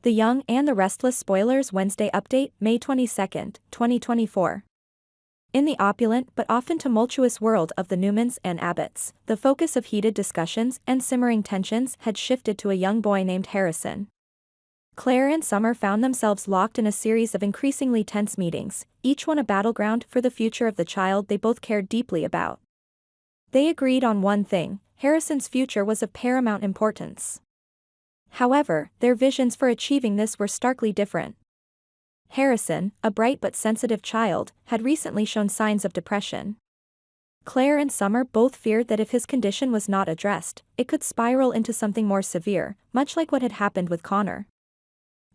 The Young and the Restless spoilers Wednesday update, May 22, 2024. In the opulent but often tumultuous world of the Newmans and Abbotts, the focus of heated discussions and simmering tensions had shifted to a young boy named Harrison. Claire and Summer found themselves locked in a series of increasingly tense meetings, each one a battleground for the future of the child they both cared deeply about. They agreed on one thing: Harrison's future was of paramount importance. However, their visions for achieving this were starkly different. Harrison, a bright but sensitive child, had recently shown signs of depression. Claire and Summer both feared that if his condition was not addressed, it could spiral into something more severe, much like what had happened with Connor.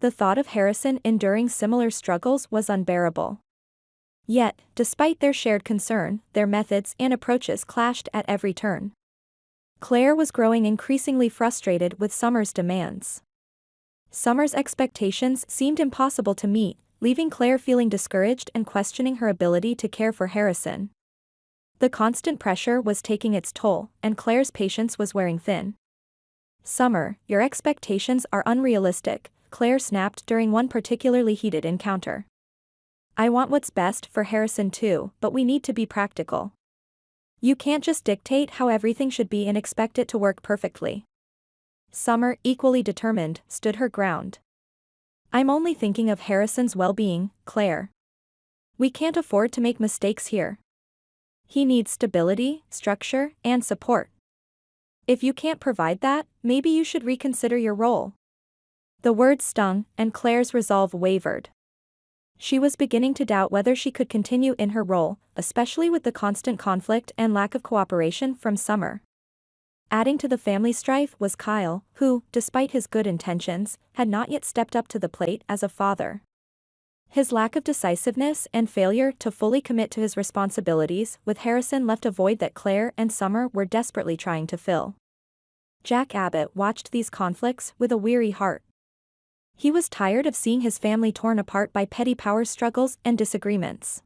The thought of Harrison enduring similar struggles was unbearable. Yet, despite their shared concern, their methods and approaches clashed at every turn. Claire was growing increasingly frustrated with Summer's demands. Summer's expectations seemed impossible to meet, leaving Claire feeling discouraged and questioning her ability to care for Harrison. The constant pressure was taking its toll, and Claire's patience was wearing thin. "Summer, your expectations are unrealistic," Claire snapped during one particularly heated encounter. "I want what's best for Harrison too, but we need to be practical. You can't just dictate how everything should be and expect it to work perfectly." Summer, equally determined, stood her ground. "I'm only thinking of Harrison's well-being, Claire. We can't afford to make mistakes here. He needs stability, structure, and support. If you can't provide that, maybe you should reconsider your role." The words stung, and Claire's resolve wavered. She was beginning to doubt whether she could continue in her role, especially with the constant conflict and lack of cooperation from Summer. Adding to the family strife was Kyle, who, despite his good intentions, had not yet stepped up to the plate as a father. His lack of decisiveness and failure to fully commit to his responsibilities with Harrison left a void that Claire and Summer were desperately trying to fill. Jack Abbott watched these conflicts with a weary heart. He was tired of seeing his family torn apart by petty power struggles and disagreements.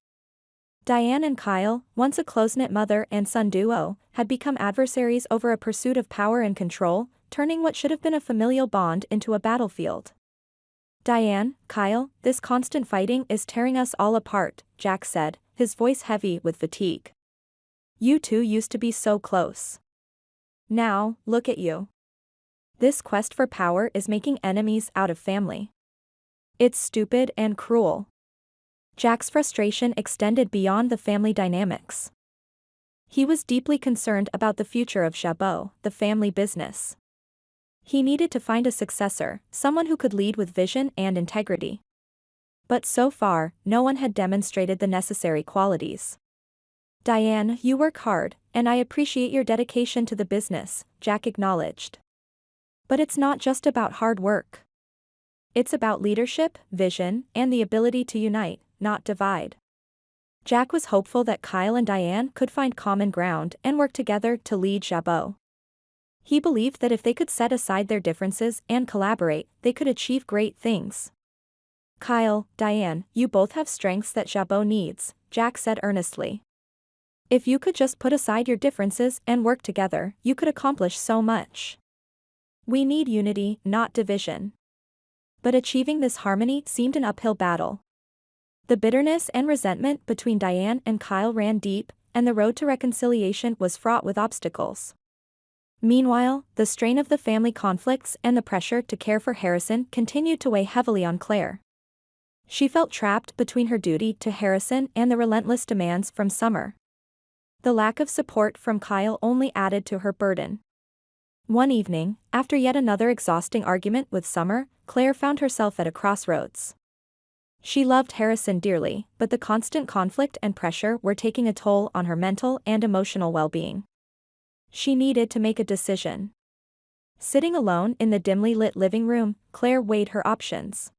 Diane and Kyle, once a close-knit mother and son duo, had become adversaries over a pursuit of power and control, turning what should have been a familial bond into a battlefield. "Diane, Kyle, this constant fighting is tearing us all apart," Jack said, his voice heavy with fatigue. "You two used to be so close. Now, look at you. This quest for power is making enemies out of family. It's stupid and cruel." Jack's frustration extended beyond the family dynamics. He was deeply concerned about the future of Chabot, the family business. He needed to find a successor, someone who could lead with vision and integrity. But so far, no one had demonstrated the necessary qualities. "Diane, you work hard, and I appreciate your dedication to the business," Jack acknowledged. "But it's not just about hard work. It's about leadership, vision, and the ability to unite, not divide." Jack was hopeful that Kyle and Diane could find common ground and work together to lead Chabot. He believed that if they could set aside their differences and collaborate, they could achieve great things. "Kyle, Diane, you both have strengths that Chabot needs," Jack said earnestly. "If you could just put aside your differences and work together, you could accomplish so much. We need unity, not division." But achieving this harmony seemed an uphill battle. The bitterness and resentment between Diane and Kyle ran deep, and the road to reconciliation was fraught with obstacles. Meanwhile, the strain of the family conflicts and the pressure to care for Harrison continued to weigh heavily on Claire. She felt trapped between her duty to Harrison and the relentless demands from Summer. The lack of support from Kyle only added to her burden. One evening, after yet another exhausting argument with Summer, Claire found herself at a crossroads. She loved Harrison dearly, but the constant conflict and pressure were taking a toll on her mental and emotional well-being. She needed to make a decision. Sitting alone in the dimly lit living room, Claire weighed her options.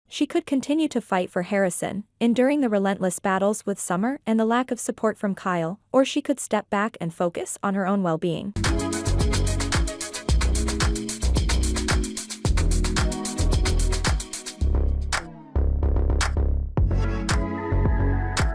She could continue to fight for Harrison, enduring the relentless battles with Summer and the lack of support from Kyle, or she could step back and focus on her own well-being.